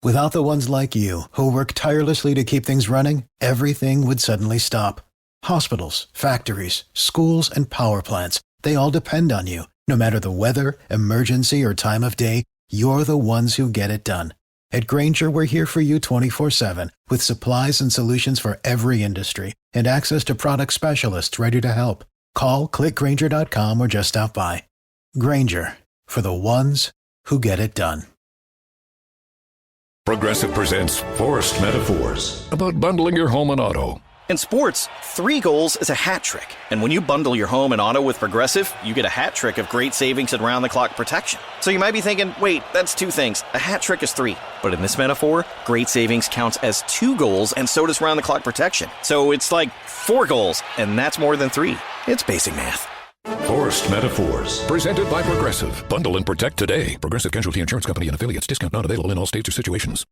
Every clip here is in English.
Without the ones like you, who work tirelessly to keep things running, everything would suddenly stop. Hospitals, factories, schools, and power plants, they all depend on you. No matter the weather, emergency, or time of day, you're the ones who get it done. At Grainger, we're here for you 24/7, with supplies and solutions for every industry, and access to product specialists ready to help. Call, click Grainger.com, or just stop by. Grainger, for the ones who get it done. Progressive presents Forced Metaphors about bundling your home and auto. In sports, 3 goals is a hat trick. And when you bundle your home and auto with Progressive, you get a hat trick of great savings and round-the-clock protection. So you might be thinking, wait, that's 2 things. A hat trick is 3. But in this metaphor, great savings counts as 2 goals, and so does round-the-clock protection. So it's like 4 goals, and that's more than 3. It's basic math. Forced Metaphors, presented by Progressive. Bundle and protect today. Progressive Casualty Insurance Company and affiliates. Discount not available in all states or situations.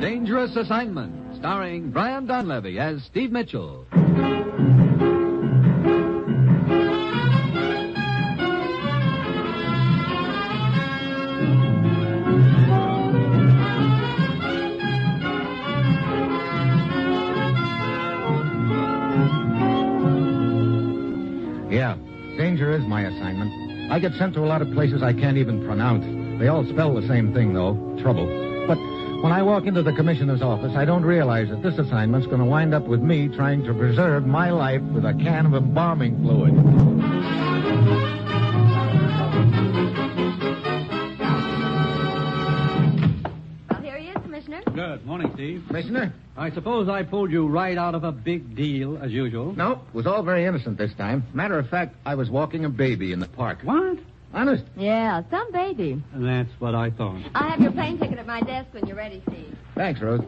Dangerous Assignment, starring Brian Donlevy as Steve Mitchell. Yeah, danger is my assignment. I get sent to a lot of places I can't even pronounce. They all spell the same thing, though, trouble. But when I walk into the commissioner's office, I don't realize that this assignment's going to wind up with me trying to preserve my life with a can of embalming fluid. Well, here he is, Commissioner. Good morning, Steve. Commissioner? I suppose I pulled you right out of a big deal, as usual. No, it was all very innocent this time. Matter of fact, I was walking a baby in the park. What? Honest. Yeah, some baby. That's what I thought. I'll have your plane ticket at my desk when you're ready, Steve. Thanks, Rose.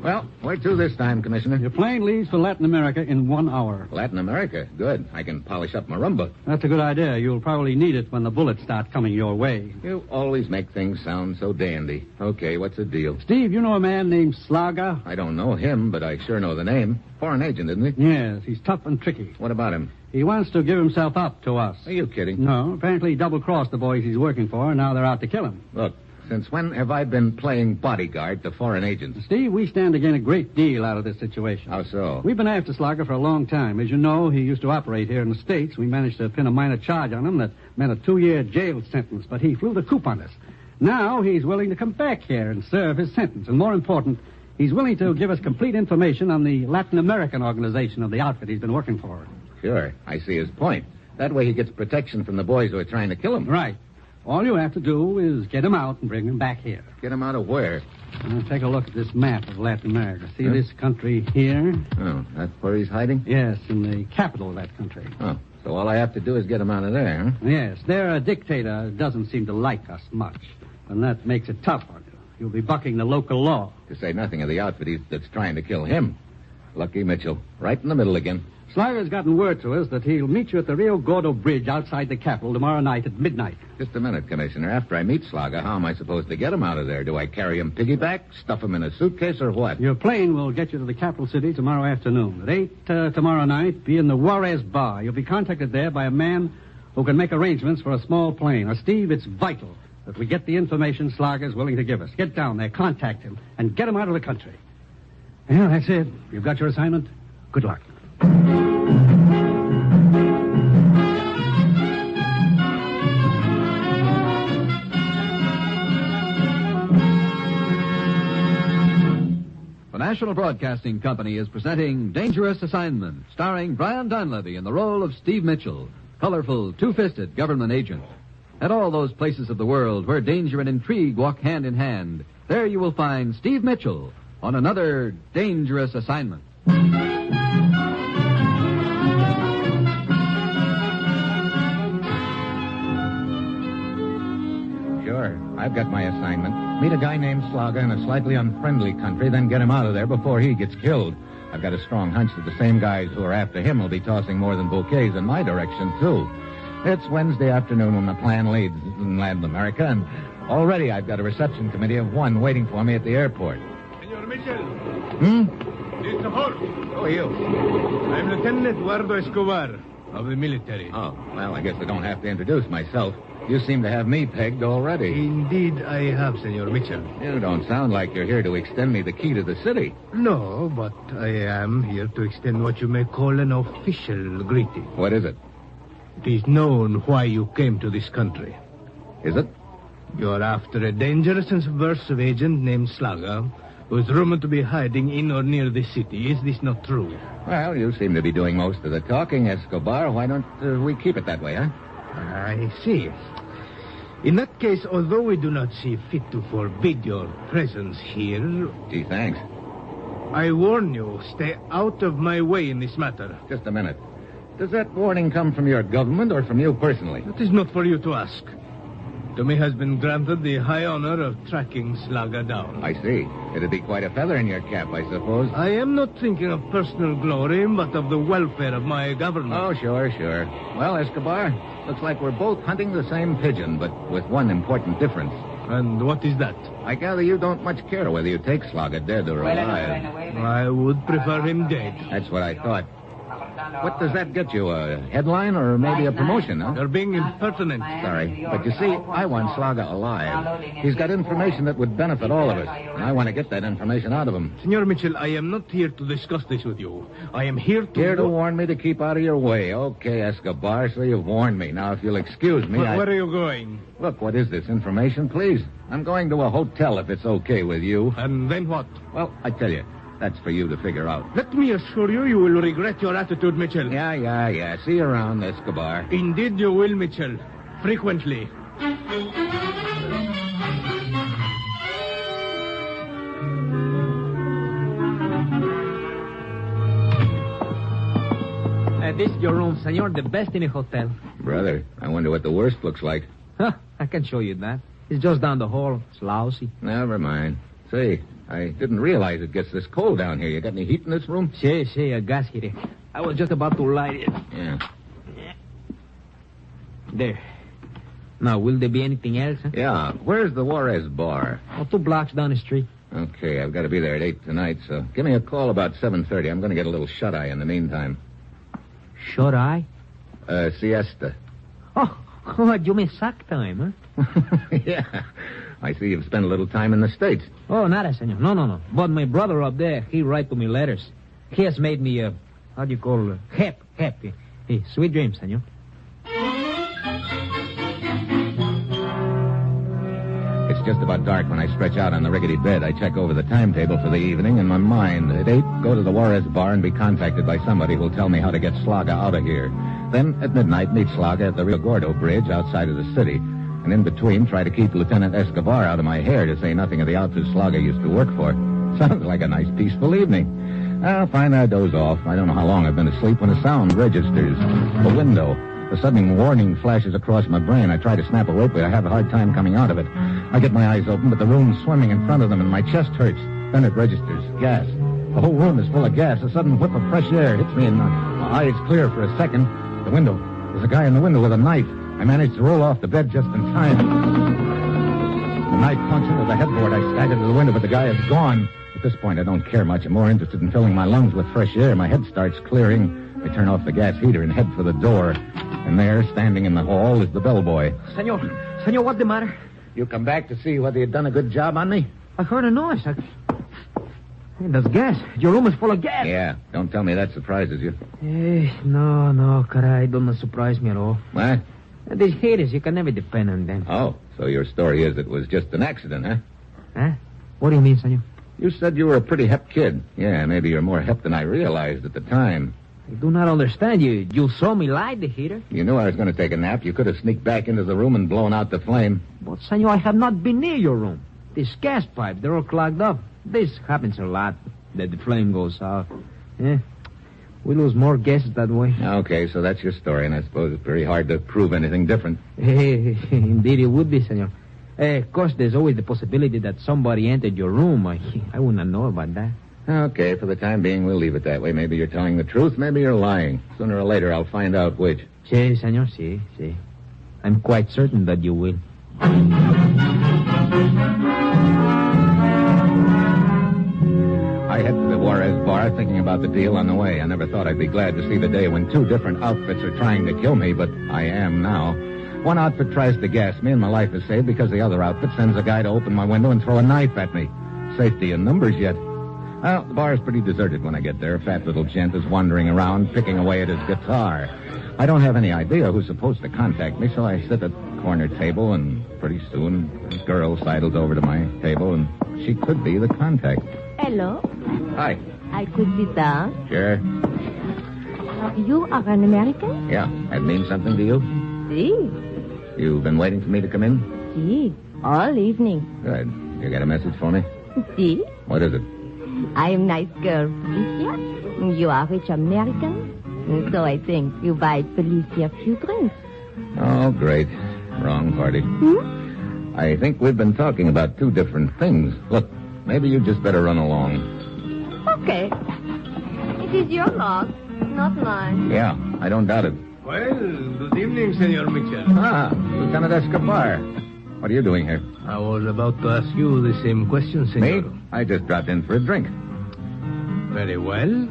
Well, where to this time, Commissioner? Your plane leaves for Latin America in 1 hour. Latin America. Good. I can polish up my rumba. That's a good idea. You'll probably need it when the bullets start coming your way. You always make things sound so dandy. Okay, what's the deal? Steve, you know a man named Slaga? I don't know him, but I sure know the name. Foreign agent, isn't he? Yes, he's tough and tricky. What about him? He wants to give himself up to us. Are you kidding? No, apparently he double-crossed the boys he's working for, and now they're out to kill him. Look, since when have I been playing bodyguard to foreign agents? Steve, we stand to gain a great deal out of this situation. How so? We've been after Slager for a long time. As you know, he used to operate here in the States. We managed to pin a minor charge on him that meant a 2-year jail sentence, but he flew the coop on us. Now he's willing to come back here and serve his sentence. And more important, he's willing to give us complete information on the Latin American organization of the outfit he's been working for. Sure, I see his point. That way he gets protection from the boys who are trying to kill him. Right. All you have to do is get him out and bring him back here. Get him out of where? Take a look at this map of Latin America. See this country here? Oh, that's where he's hiding? Yes, in the capital of that country. Oh, so all I have to do is get him out of there, huh? Yes, they're a dictator who doesn't seem to like us much. And that makes it tough on you. You'll be bucking the local law. To say nothing of the outfit that's trying to kill him. Lucky Mitchell. Right in the middle again. Slager's gotten word to us that he'll meet you at the Rio Gordo Bridge outside the capital tomorrow night at midnight. Just a minute, Commissioner. After I meet Slager, how am I supposed to get him out of there? Do I carry him piggyback, stuff him in a suitcase, or what? Your plane will get you to the capital city tomorrow afternoon. At 8 tomorrow night, be in the Juarez Bar. You'll be contacted there by a man who can make arrangements for a small plane. Now, Steve, it's vital that we get the information Slager's willing to give us. Get down there, contact him, and get him out of the country. Well, that's it. You've got your assignment. Good luck. The National Broadcasting Company is presenting Dangerous Assignment, starring Brian Donlevy in the role of Steve Mitchell, colorful, two-fisted government agent. At all those places of the world where danger and intrigue walk hand in hand, there you will find Steve Mitchell on another dangerous assignment. Sure, I've got my assignment. Meet a guy named Slager in a slightly unfriendly country, then get him out of there before he gets killed. I've got a strong hunch that the same guys who are after him will be tossing more than bouquets in my direction, too. It's Wednesday afternoon when the plan leaves in Latin America, and already I've got a reception committee of 1 waiting for me at the airport. Senor Mitchell. It's a horse. Who are you? I'm Lieutenant Eduardo Escobar. of the military. Oh, well, I guess I don't have to introduce myself. You seem to have me pegged already. Indeed, I have, Senor Mitchell. You don't sound like you're here to extend me the key to the city. No, but I am here to extend what you may call an official greeting. What is it? It is known why you came to this country. Is it? You're after a dangerous and subversive agent named Slaga, who is rumored to be hiding in or near the city. Is this not true? Well, you seem to be doing most of the talking, Escobar. Why don't we keep it that way, huh? I see. In that case, although we do not see fit to forbid your presence here, Gee, thanks. I warn you, stay out of my way in this matter. Just a minute. Does that warning come from your government or from you personally? It is not for you to ask. To me has been granted the high honor of tracking Slaga down. I see. It'd be quite a feather in your cap, I suppose. I am not thinking of personal glory, but of the welfare of my government. Oh, sure. Well, Escobar, looks like we're both hunting the same pigeon, but with one important difference. And what is that? I gather you don't much care whether you take Slaga dead or alive. I would prefer him dead. That's what I thought. What does that get you? A headline or maybe a promotion, huh? You're being impertinent. Sorry. But you see, I want Slaga alive. He's got information that would benefit all of us. And I want to get that information out of him. Senor Mitchell, I am not here to discuss this with you. I am here to... Here to warn me to keep out of your way. Okay, Escobar, so you've warned me. Now, if you'll excuse me, Where are you going? Look, what is this information, please? I'm going to a hotel if it's okay with you. And then what? Well, I tell you, that's for you to figure out. Let me assure you, you will regret your attitude, Mitchell. Yeah. See you around, Escobar. Indeed you will, Mitchell. Frequently. This is your room, senor. The best in the hotel. Brother, I wonder what the worst looks like. Huh, I can show you that. It's just down the hall. It's lousy. Never mind. Say, I didn't realize it gets this cold down here. You got any heat in this room? See, a gas heater. I was just about to light it. Yeah. There. Now, will there be anything else? Huh? Yeah. Where's the Juarez bar? Oh, 2 blocks down the street. Okay, I've got to be there at 8 tonight, so give me a call about 7:30. I'm going to get a little shut-eye in the meantime. Shut-eye? Siesta. Oh, you mean sack time, huh? Yeah. I see you've spent a little time in the States. Oh, nada, senor. No. But my brother up there, he write to me letters. He has made me, how do you call it? Happy. Hey, sweet dreams, senor. It's just about dark when I stretch out on the rickety bed. I check over the timetable for the evening in my mind. At 8, go to the Juarez bar and be contacted by somebody who'll tell me how to get Slaga out of here. Then, at midnight, meet Slaga at the Rio Gordo Bridge outside of the city. And in between, try to keep Lieutenant Escobar out of my hair, to say nothing of the outfit Slaga used to work for. Sounds like a nice, peaceful evening. Well, fine, I doze off. I don't know how long I've been asleep when a sound registers. A window. A sudden warning flashes across my brain. I try to snap awake, but I have a hard time coming out of it. I get my eyes open, but the room's swimming in front of them, and my chest hurts. Then it registers. Gas. The whole room is full of gas. A sudden whip of fresh air hits me, and my eyes clear for a second. The window. There's a guy in the window with a knife. I managed to roll off the bed just in time. The knife functioned as a headboard. I staggered to the window, but the guy is gone. At this point, I don't care much. I'm more interested in filling my lungs with fresh air. My head starts clearing. I turn off the gas heater and head for the door. And there, standing in the hall, is the bellboy. Senor, what's the matter? You come back to see whether you'd done a good job on me? I heard a noise. Hey, that's gas. Your room is full of gas. Yeah, don't tell me that surprises you. No, caray, don't surprise me at all. What? These haters, you can never depend on them. Oh, so your story is it was just an accident, huh? Huh? What do you mean, senor? You said you were a pretty hep kid. Yeah, maybe you're more hep than I realized at the time. I do not understand you. You saw me light the heater. You knew I was going to take a nap. You could have sneaked back into the room and blown out the flame. But, senor, I have not been near your room. These gas pipes, they're all clogged up. This happens a lot, that the flame goes out. Yeah. We lose more gases that way. Okay, so that's your story, and I suppose it's very hard to prove anything different. Indeed it would be, senor. Of course, there's always the possibility that somebody entered your room. I would not know about that. Okay, for the time being, we'll leave it that way. Maybe you're telling the truth, maybe you're lying. Sooner or later, I'll find out which. Si, senor, si. I'm quite certain that you will. I head to the Juarez bar thinking about the deal on the way. I never thought I'd be glad to see the day when two different outfits are trying to kill me, but I am now. One outfit tries to gas me, and my life is saved because the other outfit sends a guy to open my window and throw a knife at me. Safety in numbers yet. Well, the bar is pretty deserted when I get there. A fat little gent is wandering around, picking away at his guitar. I don't have any idea who's supposed to contact me, so I sit at the corner table, and pretty soon a girl sidles over to my table, and she could be the contact. Hello. Hi. I could sit down. Sure. You are an American? Yeah. That means something to you? Si. You've been waiting for me to come in? Si. All evening. Good. You got a message for me? Si. What is it? I am nice girl, Felicia. You are rich American. So I think you buy Felicia a few drinks. Oh, great. Wrong party. I think we've been talking about two different things. Look, maybe you just better run along. Okay. It is your loss, not mine. Yeah, I don't doubt it. Well, good evening, Senor Mitchell. Ah, Lieutenant Escobar. What are you doing here? I was about to ask you the same question, Senor. Me? I just dropped in for a drink. Very well.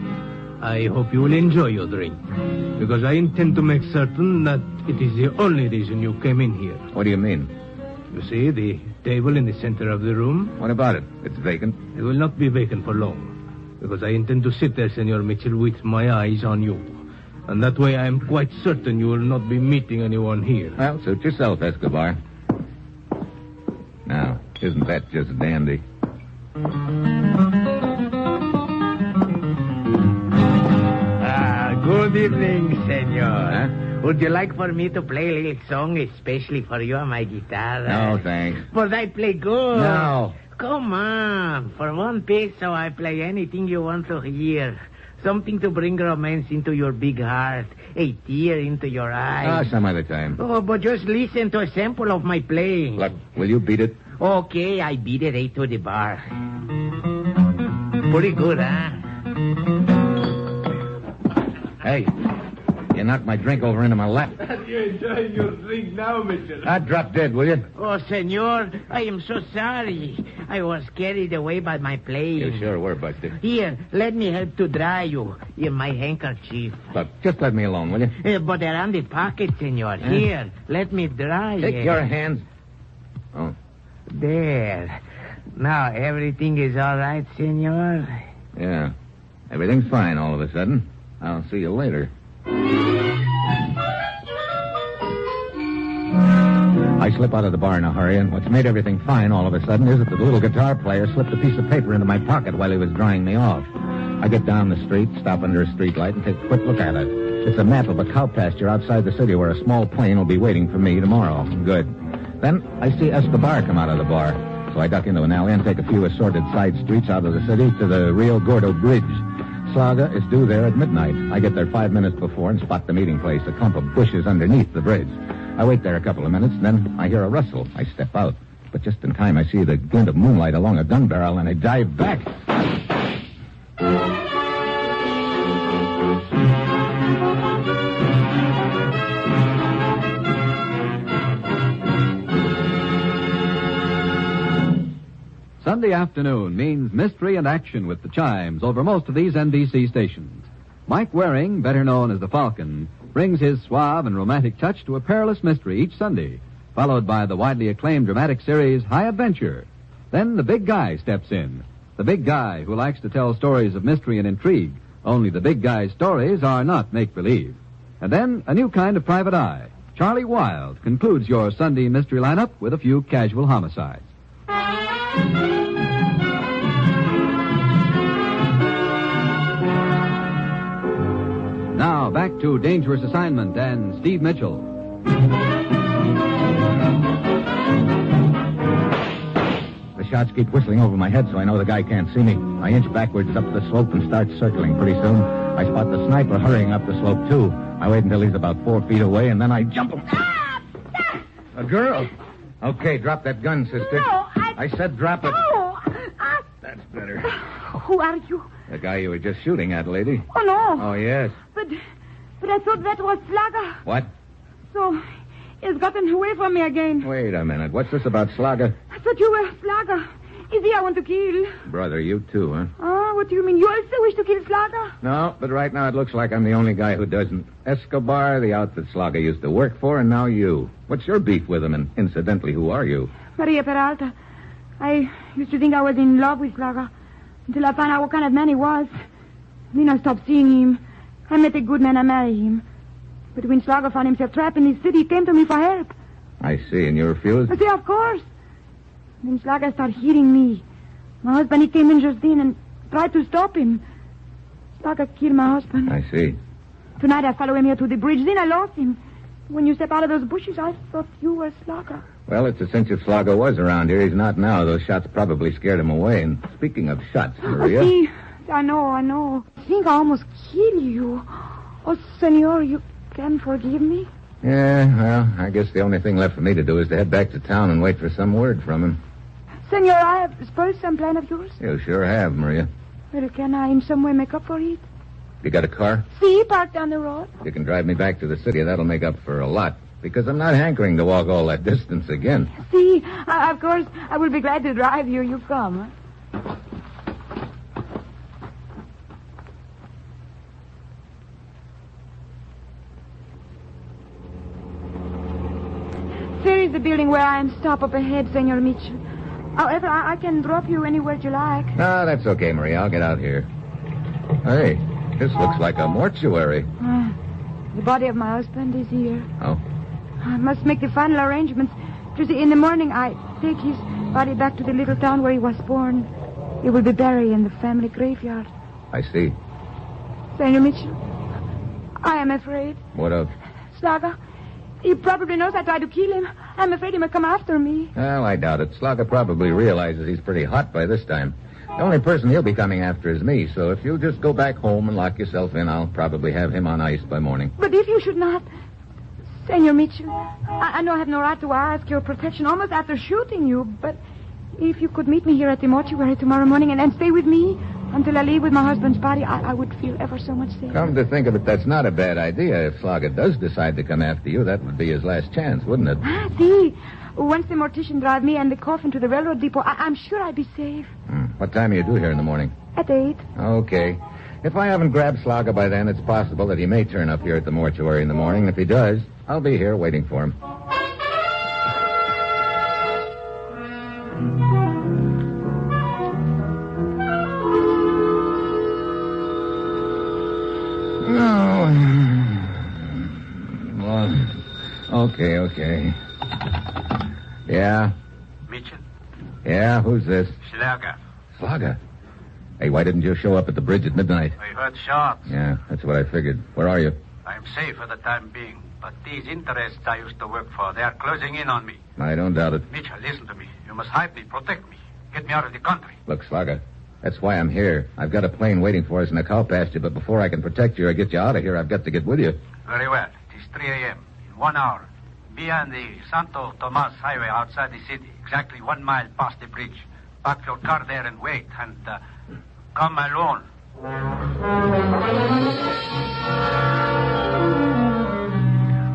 I hope you will enjoy your drink, because I intend to make certain that it is the only reason you came in here. What do you mean? You see the table in the center of the room? What about it? It's vacant. It will not be vacant for long, because I intend to sit there, Senor Mitchell, with my eyes on you. And that way I am quite certain you will not be meeting anyone here. Well, suit yourself, Escobar. Now, isn't that just dandy? Good evening, senor. Huh? Would you like for me to play a little song especially for you on my guitar? No, thanks. But I play good. No. Come on. For $1 I play anything you want to hear. Something to bring romance into your big heart. A tear into your eyes. Oh, some other time. Oh, but just listen to a sample of my playing. Look, will you beat it? Okay, I beat it right to the bar. Pretty good, huh? Hey, you knocked my drink over into my lap. You're enjoying your drink now, Mitchell. I'd drop dead, will you? Oh, senor, I am so sorry. I was carried away by my playing. You sure were, Buster. Here, let me help to dry you. Here, my handkerchief. Look, just let me alone, will you? But around the pocket, senor. Here, let me dry Take you. your hands. Oh. There. Now, everything is all right, senor? Yeah. Everything's fine all of a sudden. I'll see you later. I slip out of the bar in a hurry, and what's made everything fine all of a sudden is that the little guitar player slipped a piece of paper into my pocket while he was drying me off. I get down the street, stop under a streetlight, and take a quick look at it. It's a map of a cow pasture outside the city where a small plane will be waiting for me tomorrow. Good. Then I see Escobar come out of the bar. So I duck into an alley and take a few assorted side streets out of the city to the Rio Gordo Bridge. Slaga is due there at midnight. I get there 5 minutes before and spot the meeting place, a clump of bushes underneath the bridge. I wait there a couple of minutes, then I hear a rustle. I step out. But just in time, I see the glint of moonlight along a gun barrel, and I dive back. Sunday afternoon means mystery and action with the chimes over most of these NBC stations. Mike Waring, better known as the Falcon, brings his suave and romantic touch to a perilous mystery each Sunday, followed by the widely acclaimed dramatic series High Adventure. Then the big guy steps in. The big guy who likes to tell stories of mystery and intrigue, only the big guy's stories are not make-believe. And then a new kind of private eye. Charlie Wilde concludes your Sunday mystery lineup with a few casual homicides. Now, back to Dangerous Assignment and Steve Mitchell. The shots keep whistling over my head, so I know the guy can't see me. I inch backwards up the slope and start circling. Pretty soon, I spot the sniper hurrying up the slope, too. I wait until he's about 4 feet away, and then I jump him. A girl? Okay, drop that gun, sister. No, I said drop it. No. That's better. Who are you? The guy you were just shooting at, lady. Oh, no. Oh, yes. But I thought that was Slaga. What? So, he's gotten away from me again. Wait a minute. What's this about Slaga? I thought you were Slaga. It's he I want to kill. Brother, you too, huh? Oh, what do you mean? You also wish to kill Slaga? No, but right now it looks like I'm the only guy who doesn't. Escobar, the outfit Slaga used to work for, and now you. What's your beef with him? And incidentally, who are you? Maria Peralta. I used to think I was in love with Slaga until I found out what kind of man he was. Then I stopped seeing him. I met a good man, I married him. But when Slaga found himself trapped in this city, he came to me for help. I see, and you refused? I say, of course. Then Slaga started hitting me. My husband, he came in just then and tried to stop him. Slaga killed my husband. I see. Tonight I followed him here to the bridge. Then I lost him. When you step out of those bushes, I thought you were Slaga. Well, it's a cinch if Slaga was around here. He's not now. Those shots probably scared him away. And speaking of shots, Maria... Oh, see, I know. I think I almost killed you. Oh, senor, you can forgive me? Yeah, well, I guess the only thing left for me to do is to head back to town and wait for some word from him. Senor, I have spoiled some plan of yours. You sure have, Maria. Well, can I in some way make up for it? You got a car? See, parked down the road. You can drive me back to the city. That'll make up for a lot. Because I'm not hankering to walk all that distance again. See, of course, I will be glad to drive you. You come, huh? There is the building where I am. Stop up ahead, Senor Mitchell. However, I can drop you anywhere you like. No, that's okay, Maria. I'll get out here. Hey, this looks like a mortuary. The body of my husband is here. Oh? I must make the final arrangements. You see, in the morning, I take his body back to the little town where he was born. He will be buried in the family graveyard. I see. Senor Mitchell, I am afraid. What of? Slaga, he probably knows I tried to kill him. I'm afraid he may come after me. Well, I doubt it. Slaga probably realizes he's pretty hot by this time. The only person he'll be coming after is me, so if you'll just go back home and lock yourself in, I'll probably have him on ice by morning. But if you should not... Senor Mitchell, I know I have no right to ask your protection almost after shooting you, but if you could meet me here at the mortuary tomorrow morning and stay with me until I leave with my husband's body, I would feel ever so much safer. Come to think of it, that's not a bad idea. If Slaga does decide to come after you, that would be his last chance, wouldn't it? See, once the mortician drive me and the coffin to the railroad depot, I'm sure I'd be safe. What time are you due here in the morning? At 8. Okay. If I haven't grabbed Slaga by then, it's possible that he may turn up here at the mortuary in the morning. If he does, I'll be here waiting for him. Okay. Yeah? Mitchell? Yeah, who's this? Slaga. Slaga? Hey, why didn't you show up at the bridge at midnight? I heard shots. Yeah, that's what I figured. Where are you? I'm safe for the time being, but these interests I used to work for, they are closing in on me. I don't doubt it. Mitchell, listen to me. You must hide me, protect me. Get me out of the country. Look, Slaga, that's why I'm here. I've got a plane waiting for us in a cow pasture, but before I can protect you or get you out of here, I've got to get with you. Very well. It is 3 a.m. In 1 hour. Be on the Santo Tomas Highway outside the city, exactly 1 mile past the bridge. Park your car there and wait, and come alone.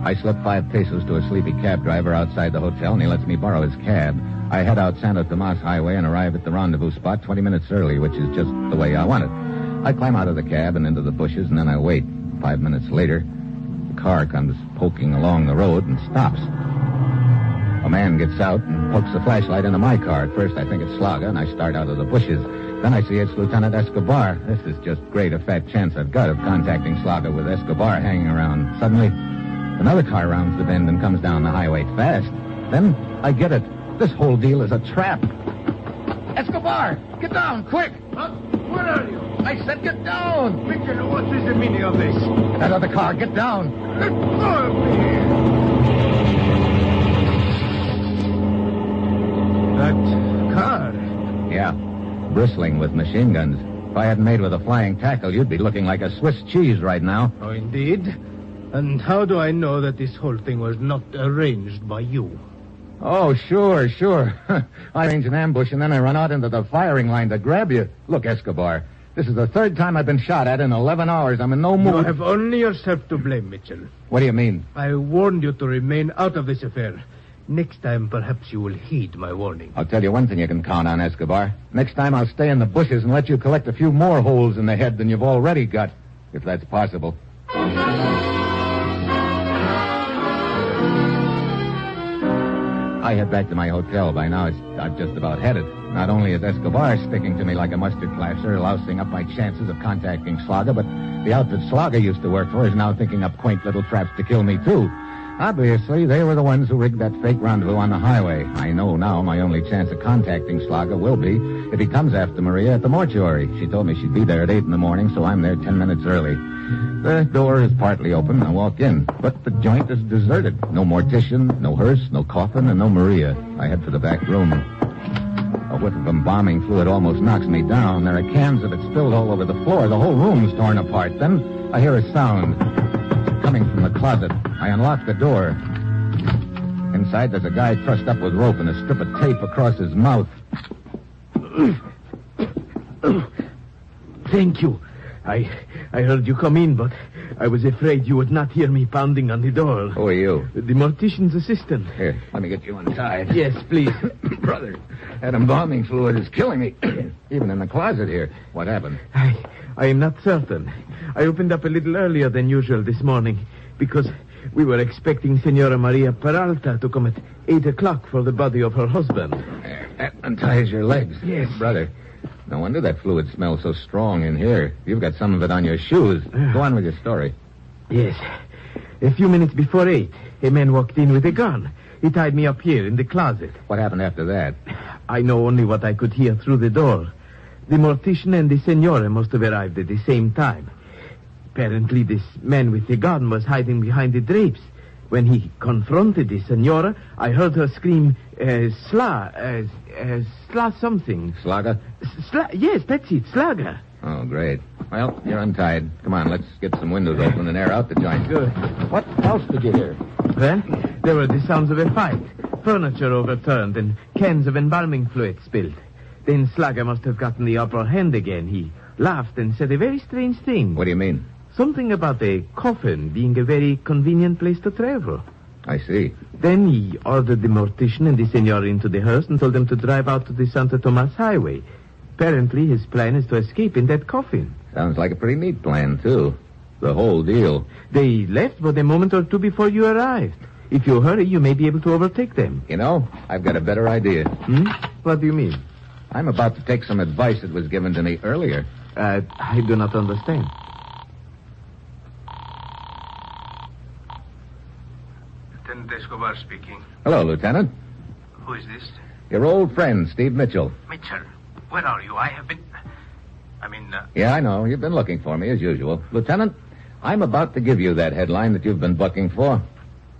I slip 5 pesos to a sleepy cab driver outside the hotel, and he lets me borrow his cab. I head out Santo Tomas Highway and arrive at the rendezvous spot 20 minutes early, which is just the way I want it. I climb out of the cab and into the bushes, and then I wait. 5 minutes later, the car comes poking along the road and stops. A man gets out and pokes a flashlight into my car. At first, I think it's Slaga, and I start out of the bushes. Then I see it's Lieutenant Escobar. This is just great, a fat chance I've got of contacting Slaga with Escobar hanging around. Suddenly, another car rounds the bend and comes down the highway fast. Then I get it. This whole deal is a trap. Escobar, get down, quick! Huh? Where are you? I said get down! Mitchell, what is the meaning of this? That other car, get down! Let go of me! That car? Yeah, bristling with machine guns. If I hadn't made with a flying tackle, you'd be looking like a Swiss cheese right now. Oh, indeed? And how do I know that this whole thing was not arranged by you? Oh, sure. I arrange an ambush, and then I run out into the firing line to grab you. Look, Escobar, this is the 3rd time I've been shot at in 11 hours. I'm in no mood. You have only yourself to blame, Mitchell. What do you mean? I warned you to remain out of this affair. Next time, perhaps you will heed my warning. I'll tell you one thing you can count on, Escobar. Next time I'll stay in the bushes and let you collect a few more holes in the head than you've already got, if that's possible. I head back to my hotel. By now, I've just about headed. Not only is Escobar sticking to me like a mustard plaster, lousing up my chances of contacting Slaga, but the outfit Slaga used to work for is now thinking up quaint little traps to kill me, too. Obviously, they were the ones who rigged that fake rendezvous on the highway. I know now my only chance of contacting Slaga will be if he comes after Maria at the mortuary. She told me she'd be there at 8 in the morning, so I'm there 10 minutes early. The door is partly open. I walk in, but the joint is deserted. No mortician, no hearse, no coffin, and no Maria. I head for the back room. A whiff of embalming fluid almost knocks me down. There are cans of it spilled all over the floor. The whole room's torn apart. Then I hear a sound coming from the closet. I unlock the door. Inside, there's a guy trussed up with rope and a strip of tape across his mouth. Thank you. I heard you come in, but I was afraid you would not hear me pounding on the door. Who are you? The mortician's assistant. Here, let me get you untied. Yes, please. Brother, that embalming fluid is killing me. Even in the closet here. What happened? I am not certain. I opened up a little earlier than usual this morning because we were expecting Senora Maria Peralta to come at 8 o'clock for the body of her husband. That unties your legs. Yes. Brother, no wonder that fluid smells so strong in here. You've got some of it on your shoes. Go on with your story. Yes. A few minutes before 8, a man walked in with a gun. He tied me up here in the closet. What happened after that? I know only what I could hear through the door. The mortician and the senora must have arrived at the same time. Apparently, this man with the gun was hiding behind the drapes. When he confronted the senora, I heard her scream, Sla something. Slaga? Yes, that's it, Slaga. Oh, great. Well, you're untied. Come on, let's get some windows open and air out the joint. Good. What else did you hear? Well, there were the sounds of a fight. Furniture overturned and cans of embalming fluid spilled. Then Slaga must have gotten the upper hand again. He laughed and said a very strange thing. What do you mean? Something about a coffin being a very convenient place to travel. I see. Then he ordered the mortician and the senor into the hearse and told them to drive out to the Santo Tomas highway. Apparently, his plan is to escape in that coffin. Sounds like a pretty neat plan, too. The whole deal. They left but a moment or two before you arrived. If you hurry, you may be able to overtake them. You know, I've got a better idea. What do you mean? I'm about to take some advice that was given to me earlier. I do not understand. Lieutenant Escobar speaking. Hello, Lieutenant. Who is this? Your old friend, Steve Mitchell. Mitchell, where are you? Yeah, I know. You've been looking for me, as usual. Lieutenant, I'm about to give you that headline that you've been bucking for.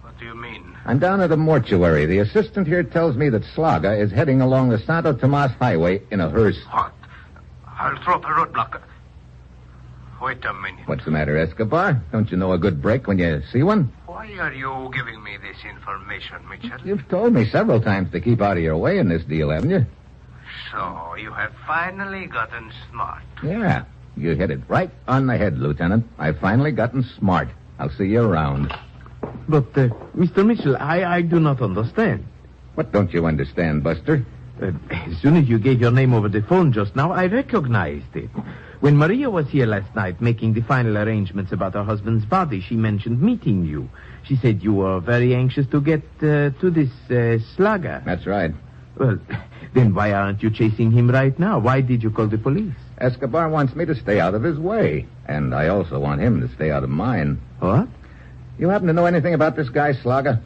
What do you mean? I'm down at the mortuary. The assistant here tells me that Slaga is heading along the Santo Tomas highway in a hearse. What? I'll throw up a roadblock. Wait a minute. What's the matter, Escobar? Don't you know a good break when you see one? Why are you giving me this information, Mitchell? You've told me several times to keep out of your way in this deal, haven't you? So, you have finally gotten smart. Yeah. You hit it right on the head, Lieutenant. I've finally gotten smart. I'll see you around. But, Mr. Mitchell, I do not understand. What don't you understand, Buster? As soon as you gave your name over the phone just now, I recognized it. When Maria was here last night making the final arrangements about her husband's body, she mentioned meeting you. She said you were very anxious to get to this Slaga. That's right. Well, then why aren't you chasing him right now? Why did you call the police? Escobar wants me to stay out of his way. And I also want him to stay out of mine. What? You happen to know anything about this guy, Slaga?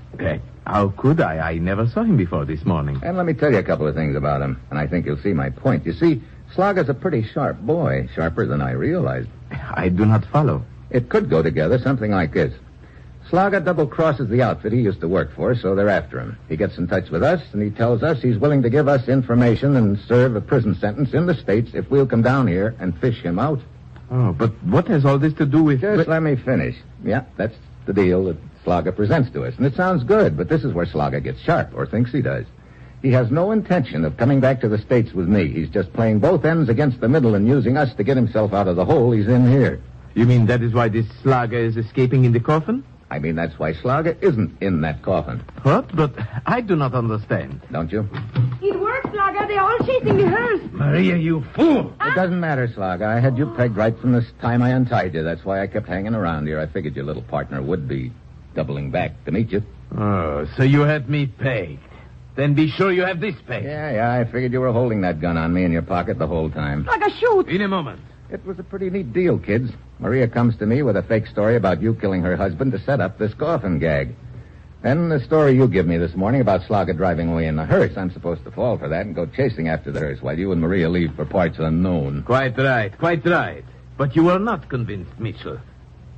How could I? I never saw him before this morning. And let me tell you a couple of things about him, and I think you'll see my point. You see, Slaga's a pretty sharp boy, sharper than I realized. I do not follow. It could go together, something like this. Slaga double-crosses the outfit he used to work for, so they're after him. He gets in touch with us, and he tells us he's willing to give us information and serve a prison sentence in the States if we'll come down here and fish him out. Oh, but what has all this to do with... Just let me finish. Yeah, that's the deal that Slaga presents to us. And it sounds good, but this is where Slaga gets sharp, or thinks he does. He has no intention of coming back to the States with me. He's just playing both ends against the middle and using us to get himself out of the hole he's in here. You mean that is why this Slaga is escaping in the coffin? I mean, that's why Slaga isn't in that coffin. What? But I do not understand. Don't you? It works, Slaga. They're all chasing the hearse. Maria, you fool! It doesn't matter, Slaga. I had you pegged right from the time I untied you. That's why I kept hanging around here. I figured your little partner would be doubling back to meet you. Oh, so you have me pegged. Then be sure you have this pegged. Yeah, I figured you were holding that gun on me in your pocket the whole time. Slaga, shoot. In a moment. It was a pretty neat deal, kids. Maria comes to me with a fake story about you killing her husband to set up this coffin gag. Then the story you give me this morning about Slaga driving away in the hearse. I'm supposed to fall for that and go chasing after the hearse while you and Maria leave for parts unknown. Quite right, quite right. But you were not convinced, Mitchell.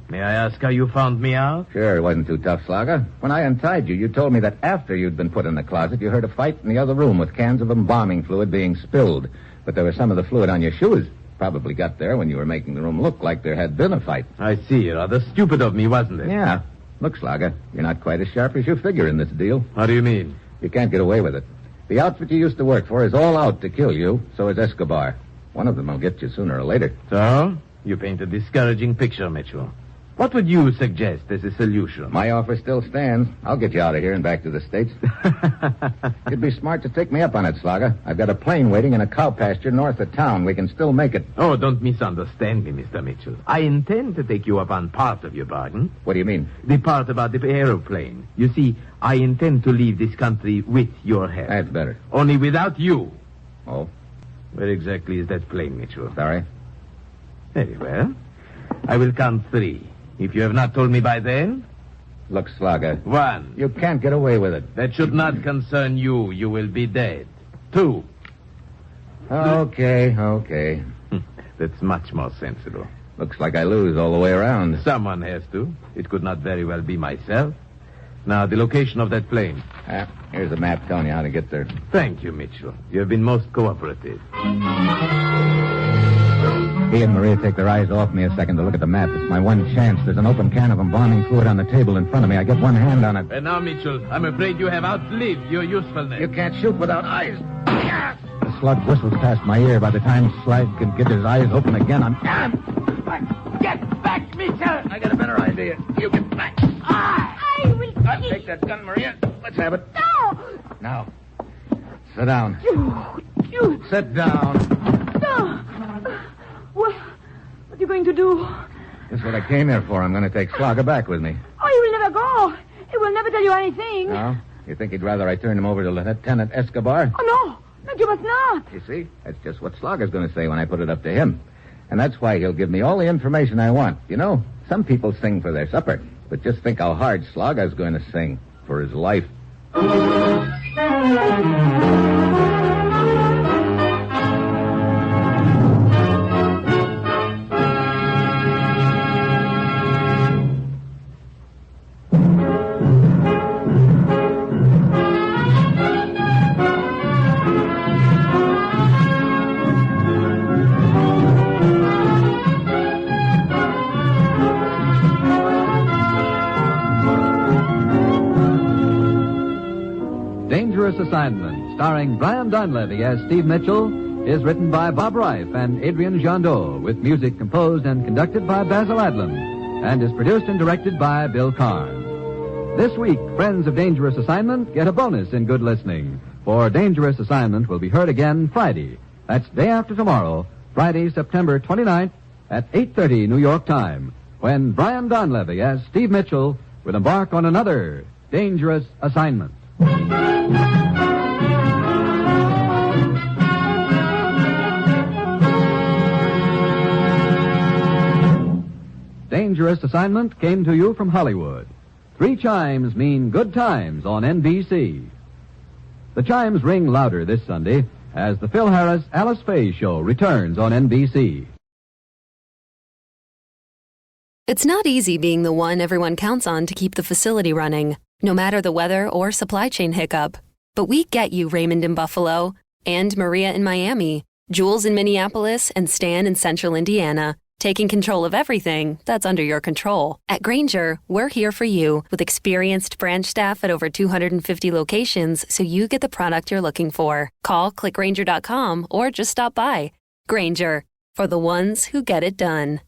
May I ask how you found me out? Sure, it wasn't too tough, Slaga. When I untied you, you told me that after you'd been put in the closet, you heard a fight in the other room with cans of embalming fluid being spilled. But there was some of the fluid on your shoes. Probably got there when you were making the room look like there had been a fight. I see. Rather stupid of me, wasn't it? Yeah. Look, Slaga, you're not quite as sharp as you figure in this deal. How do you mean? You can't get away with it. The outfit you used to work for is all out to kill you, so is Escobar. One of them will get you sooner or later. So? You paint a discouraging picture, Mitchell. What would you suggest as a solution? My offer still stands. I'll get you out of here and back to the States. You'd be smart to take me up on it, Slaga. I've got a plane waiting in a cow pasture north of town. We can still make it. Oh, don't misunderstand me, Mr. Mitchell. I intend to take you up on part of your bargain. What do you mean? The part about the aeroplane. You see, I intend to leave this country with your help. That's better. Only without you. Oh? Where exactly is that plane, Mitchell? Sorry? Very well. I will count 3. If you have not told me by then... Look, Slaga. 1. You can't get away with it. That should not concern you. You will be dead. 2. Okay. That's much more sensible. Looks like I lose all the way around. Someone has to. It could not very well be myself. Now, the location of that plane. Here's a map telling you how to get there. Thank you, Mitchell. You have been most cooperative. He and Maria take their eyes off me a second to look at the map. It's my one chance. There's an open can of embalming fluid on the table in front of me. I get one hand on it. And now, Mitchell, I'm afraid you have outlived your usefulness. You can't shoot without eyes. The slug whistles past my ear. By the time Slag can get his eyes open again, I'm... Get back, Mitchell! I got a better idea. You get back. I will... Take that gun, Maria. Let's have it. No! Now, sit down. You... Sit down. No! What are you going to do? This is what I came here for. I'm going to take Slaga back with me. Oh, he will never go. He will never tell you anything. No? You think he'd rather I turn him over to Lieutenant Escobar? Oh, no, you must not. You see? That's just what Slaga's going to say when I put it up to him. And that's why he'll give me all the information I want. You know, some people sing for their supper. But just think how hard Slaga's going to sing for his life. Dangerous Assignment, starring Brian Donlevy as Steve Mitchell, is written by Bob Reif and Adrian Jandot, with music composed and conducted by Basil Adlam, and is produced and directed by Bill Karn. This week, friends of Dangerous Assignment get a bonus in good listening, for Dangerous Assignment will be heard again Friday. That's day after tomorrow, Friday, September 29th at 8:30 New York time, when Brian Donlevy as Steve Mitchell will embark on another Dangerous Assignment. Dangerous Assignment came to you from Hollywood. 3 chimes mean good times on NBC. The chimes ring louder this Sunday as the Phil Harris Alice Faye Show returns on NBC. It's not easy being the one everyone counts on to keep the facility running, no matter the weather or supply chain hiccup. But we get you, Raymond in Buffalo, and Maria in Miami, Jules in Minneapolis, and Stan in Central Indiana, taking control of everything that's under your control. At Grainger, we're here for you with experienced branch staff at over 250 locations so you get the product you're looking for. Call, click Grainger.com, or just stop by. Grainger, for the ones who get it done.